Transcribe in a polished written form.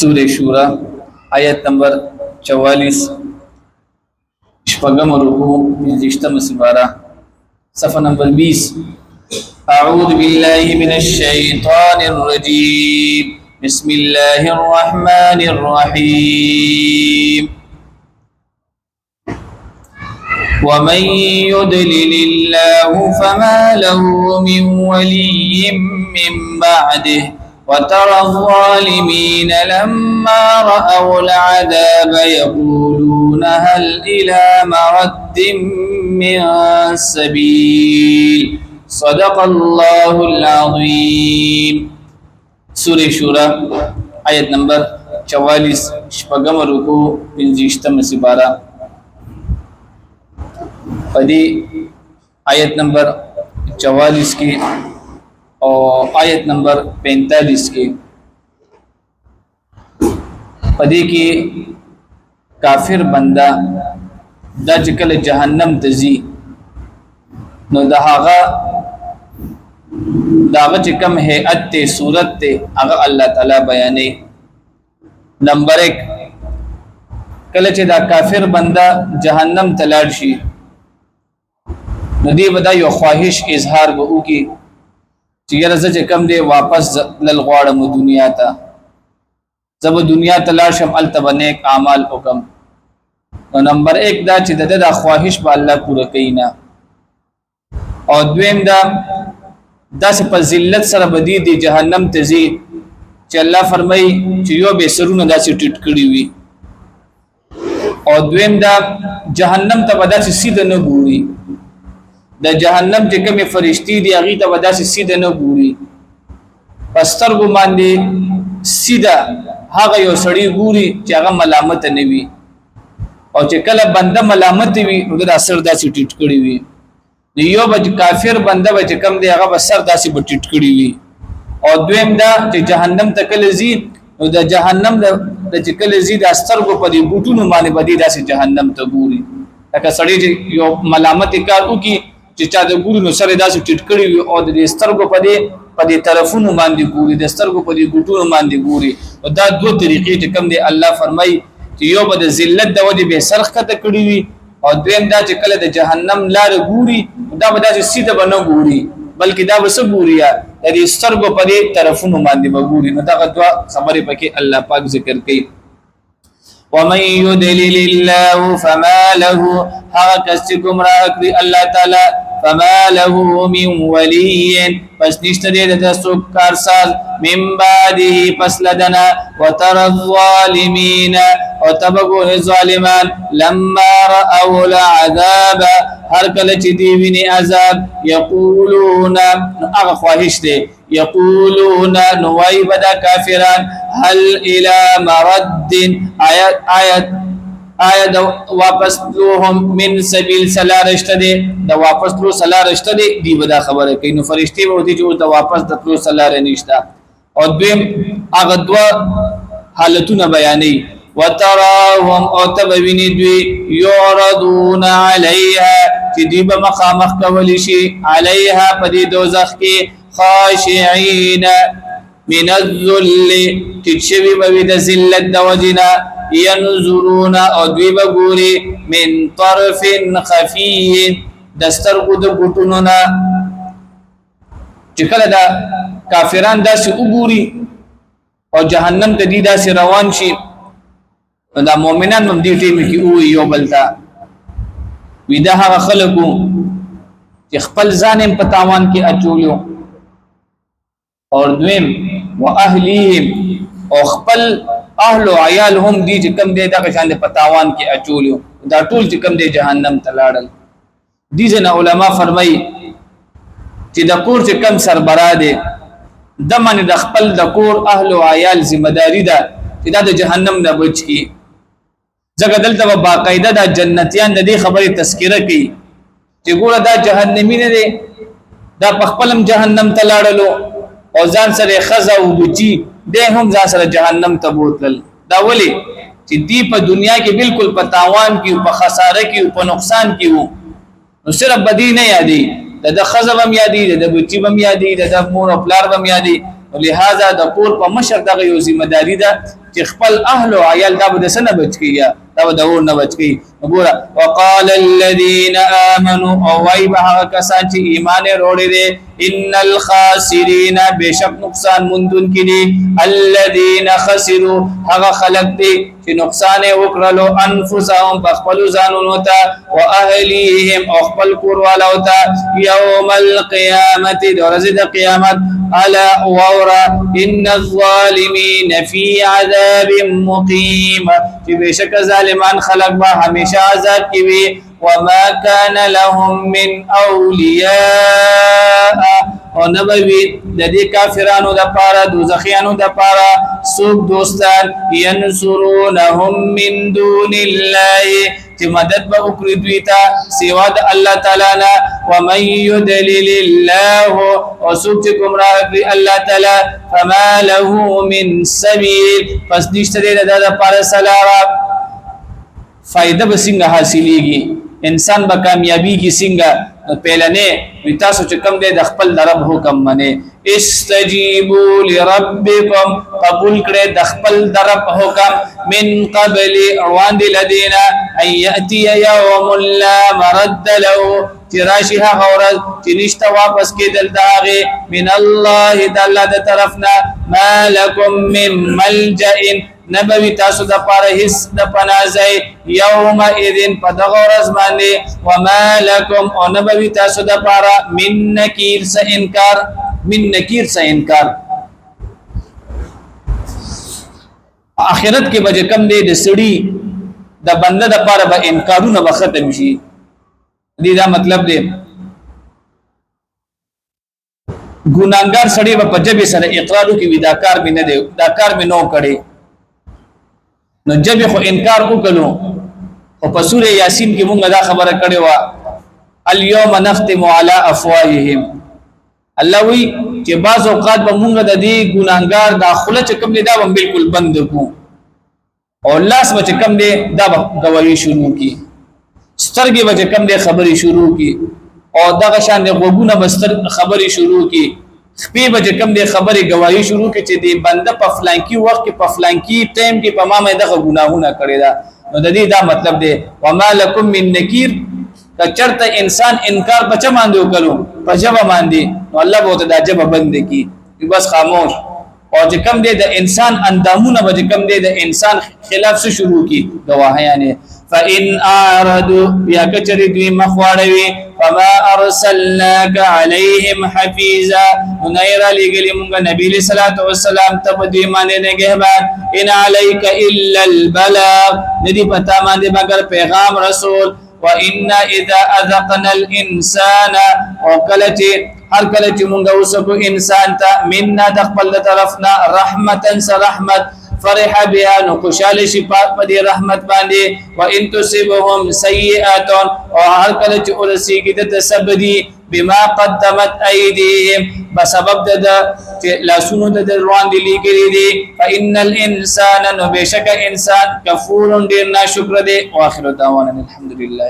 سورہ شورى آیت نمبر 44 شپږم رکوع پنځشتمه سپاره صفحه نمبر 20 اعوذ بالله من الشیطان الرجیم بسم الله الرحمن الرحیم ومن يضلل الله فما له من ولي من بعده وترى الظالمين لما رأوا العذاب يقولون هل إلى مرد من سبيل صدق الله العظيم سورة شورى آیت نمبر 44 شپږم رکوع پنځشتمه سپاره پدې آیت نمبر 44 کې اور آیت نمبر 45 کې پدې کې کافر بندا د چکل جهنم تزي نو دهغه چې کوم هيئت ته صورت ته هغه الله تعالی بیانې. نمبر 1 کله چې دا کافر بندا جهنم تلاړ شي نو دی ودا یو خواهش اظهار وو کی چې یره چې کم دی واپس للغواړم دنیا ته زب دنیا تلاشم التبنیک اعمال حکم. نو نمبر 1 دا چې د خواهش په الله پوره کینا او دویم دا داسې په ذلت سره بدی دی جهنم ته زی چې الله فرمای چې یو به سرونه داسې ټټ کړی وي او دویم دا جهنم ته بداسې سیده نه ګوري د جهنم چې کومه فرشتي دی هغه ته وداسې سیده نه ګوري پستر ګو باندې سیده هغه یو سړی ګوري چې هغه ملامت نه وي او چې کله بنده ملامت وي نو د اثر داسې ټټ کړی وي یو بچ کافر بنده بچ کم دی هغه بسر داسې ټټ کړی وي او دویم دا چې جهنم ته کله زی نو د جهنم د چې کله زی د استرګو په دې بوټونو باندې بدی داسې جهنم ته ګوري لکه سړی یو ملامت کار وکي چې چا د ګورو نو سره داسې ټټ کړی وي او د سترګو په دې طرفونو باندې ګوري د سترګو په دې ګوټونو باندې ګوري او دا دوه طریقې چې کوم دی الله فرمای چې یو به د ذلت د وجه به سرخ کته کړی وي او دویم دا چې کله د جهنم لار ګوري دا به داسې سیده بنو ګوري بلکې دا وسه ګوري د دې سترګو په دې طرفونو باندې ګوري. نو دا دوه خبرې پکې الله پاک ذکر کوي. ومن يضلل الله فما له حركت گمراه کړی الله تعالی فما له من ولي پس نشته د سوک کارساز من بعده پس لدنا وترى الظالمين وتبغوا الظالمان لما رأوا العذاب هر کله چې دی ویني عذاب یقولون هغه خواهش دی یقولون نوای بدا کافران هل الى مرد آیت واپس لوهم من سبیل سلارشته دی د واپس لو سلارشته دی ودا خبره کوي. نو فرشتي به دي چې د واپس د لو سلار نشته او دویم هغه دوا حالتونه بیانې وتراهم او تبویني دوی يعرضون عليها چې دی به مخامخ کول شي عليها په دې دوزخ کې خاشعين من الذل تشوي به د ذلت د وجنا ينظرون او دوی بګوري من طرف خفي دسترګو د ګټونو نه چې کله دا کافران داسې وګوري او جهنم ته دي داسې روان شي دا مؤمنان هم دې ټیم کې او یو بلتا ودا هغه خلکو چې خپل ځان په تاوان کې اچولیو او دویم واهليهم او خپل اهل او عيال هم دي چې کم دي دا شان په تاوان کې اچولیو دا ټول چې کم دي جهنم تلاړل. دي ځنه علما فرمایي چې د کور چې کم سربراه دي د من د خپل د کور اهل او عيال ذمہ داری ده چې دا د جهنم نه بچ کی ځکه دلته باقاعده د جنتیان د دې خبره تذکرہ کوي چې ګوره دا جهنمی نه دي دا په خپلم جهنم تلاړلو او ځان سره خزا او بچي ده هم ځان سره جهنم ته بوتل. دا ولی چې دی په دنیا کې بالکل په تاوان کې په خساره کې په نقصان کې وو نو صرف بدی نه یادي د خزا بم یادي د بچي بم یادي د مور او پلار بم یادي ولهذا د کور په مشر دغه یو ذمہ داری ده چې خپل اهل او عیال دا به سن بچ کیږي دا به اور نه بچ کی وګوره وقال الذين امنوا او وای به کسان چې ایمان وروړي دي ان الخاسرین بشک نقصان مندون کړي الذين خسروا هغه خلق دي چې نقصان وکړلو انفسهم خپل ځانونو ته او اهلیهم او خپل کوروالو ته یوم القیامت ورځ د قیامت الا وورا ان الظالمین فی عذاب مقیم چې بشک ظالمان خلق به همیشه عذاب کې وي وما كان لهم من اولیاء او نبوی د دې کافرانو د پاره دوزخیانو د پاره سوق دوستان ينصرونهم من دون الله چې مدد به وکړي دوی ته سوا د الله تعالی نه ومن يضلل الله او سوق چې گمراه کړي الله تعالی فما له من سبيل پس نشته د پاره سلام فائدہ به څنګه حاصلېږي انسان به کامیابی کی څنګه پهلنه تاسو چې کوم دې د خپل رب حکم منه استجیبوا لربکم قبول کړئ د خپل رب حکم من قبل وان لدینا ان یاتی یوم لا مرد له تراشها غورز چې نشته واپس کېدل داغه من الله تعالی د طرفنا ما لكم من ملجأ نبوی تاسو د پاره هیڅ د پنازای یوم اذن په دغه ورځ باندې وما لكم او نبوی تاسو د پاره من نکیر س انکار اخرت کې به کم دی د سړي د بنده د پاره به انکارونه به ختم شي دې دا مطلب دی ګناګار سړي په جبه سره اقرار کوي دا کار به نه دی دا کار به نو کړي نو جبه خو انکار وکړو او په سوره یاسین کې مونږ دا خبره کړې و اليوم نختم على افواههم الله وی چې بعض اوقات به مونږ د دې ګناګار داخله چې کوم دی دا هم بالکل بند کو او لاس به کوم دی دا غوړی شروع کی سترګې به کوم دی خبري شروع کی او دغه شان دی غوګونه بستر خبري شروع کی خپې به کوم دی خبري گواہی شروع کی چې دی بنده په فلانکی وخت کې په فلانکی ټیم کې په ما مې دغه ګناهونه کړی دا نو د دې دا مطلب دی وما لكم من نکیر کچرته انسان انکار بچ باندې وکړو په جواب باندې نو الله به ته دا جواب بند کی بس خاموش او چې کوم دی د انسان اندامونه به کوم دی د انسان خلاف څه شروع کی گواهیانه فإن أعرضوا بیا کچری دوی مخواړوي فما ارسلناك عليهم حفيظا نير لګلی مونږ نبی صلی الله علیه وسلم ته دوی باندې نگهبان ان عليك الا البلاغ ندی پتا باندې مگر پیغام رسول وان اذا اذقنا الانسان وكلتي هر کله چې مونږ وسکو انسان ته مننا د خپل طرفنا رحمتا رحمت فرح بها نو خوشاله شي په دې رحمت باندې وان تصيبهم سيئات او هر کله چې ورسیږي د تسبدي بما قدمت ايديهم بسبب د لاسونو د روان دي لګري دي فان الانسان نو بشک انسان کفور ډیر ناشکر دي واخر دعوانا الحمدلله